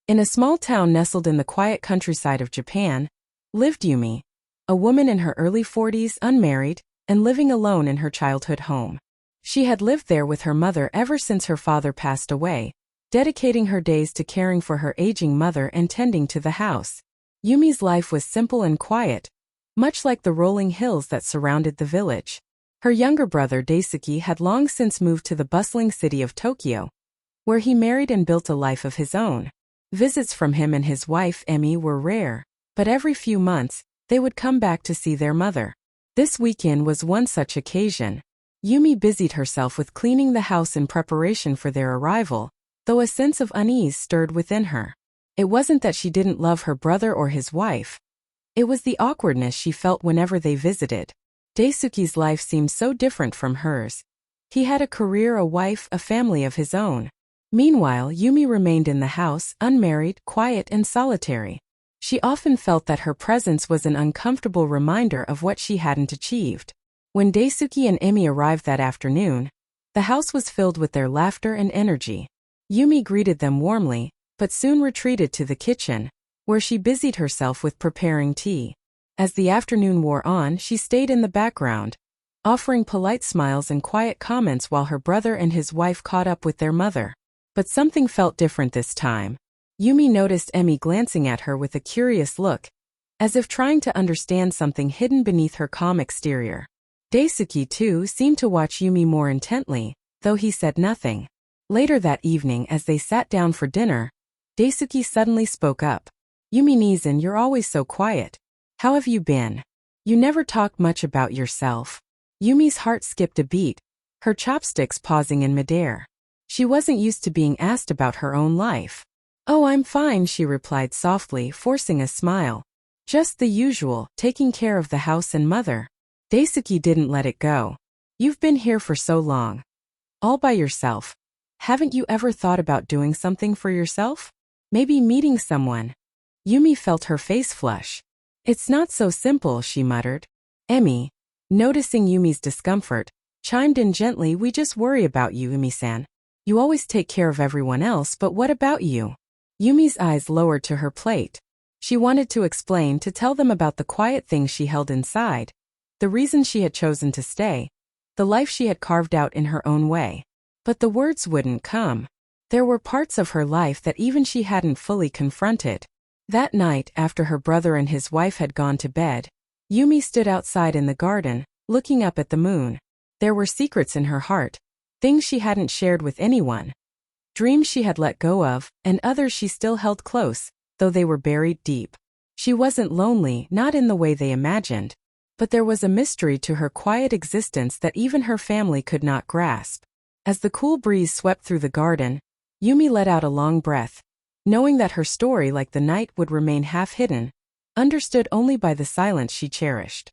In a small town nestled in the quiet countryside of Japan, lived Yumi, a woman in her early 40s, unmarried, and living alone in her childhood home. She had lived there with her mother ever since her father passed away, dedicating her days to caring for her aging mother and tending to the house. Yumi's life was simple and quiet, much like the rolling hills that surrounded the village. Her younger brother Daisuke had long since moved to the bustling city of Tokyo, where he married and built a life of his own. Visits from him and his wife Emi were rare, but every few months, they would come back to see their mother. This weekend was one such occasion. Yumi busied herself with cleaning the house in preparation for their arrival, though a sense of unease stirred within her. It wasn't that she didn't love her brother or his wife. It was the awkwardness she felt whenever they visited. Daisuke's life seemed so different from hers. He had a career, a wife, a family of his own. Meanwhile, Yumi remained in the house, unmarried, quiet and solitary. She often felt that her presence was an uncomfortable reminder of what she hadn't achieved. When Daisuke and Emi arrived that afternoon, the house was filled with their laughter and energy. Yumi greeted them warmly, but soon retreated to the kitchen, where she busied herself with preparing tea. As the afternoon wore on, she stayed in the background, offering polite smiles and quiet comments while her brother and his wife caught up with their mother. But something felt different this time. Yumi noticed Emi glancing at her with a curious look, as if trying to understand something hidden beneath her calm exterior. Daisuke, too, seemed to watch Yumi more intently, though he said nothing. Later that evening, as they sat down for dinner, Daisuke suddenly spoke up. "Yumi-san, you're always so quiet. How have you been? You never talk much about yourself." Yumi's heart skipped a beat, her chopsticks pausing in midair. She wasn't used to being asked about her own life. "Oh, I'm fine," she replied softly, forcing a smile. "Just the usual, taking care of the house and mother." Daisuke didn't let it go. "You've been here for so long. All by yourself. Haven't you ever thought about doing something for yourself? Maybe meeting someone?" Yumi felt her face flush. "It's not so simple," she muttered. Emi, noticing Yumi's discomfort, chimed in gently. "We just worry about you, Yumi-san. You always take care of everyone else, but what about you?" Yumi's eyes lowered to her plate. She wanted to explain, to tell them about the quiet things she held inside, the reason she had chosen to stay, the life she had carved out in her own way. But the words wouldn't come. There were parts of her life that even she hadn't fully confronted. That night, after her brother and his wife had gone to bed, Yumi stood outside in the garden, looking up at the moon. There were secrets in her heart, things she hadn't shared with anyone, dreams she had let go of, and others she still held close, though they were buried deep. She wasn't lonely, not in the way they imagined, but there was a mystery to her quiet existence that even her family could not grasp. As the cool breeze swept through the garden, Yumi let out a long breath, knowing that her story, like the night, would remain half-hidden, understood only by the silence she cherished.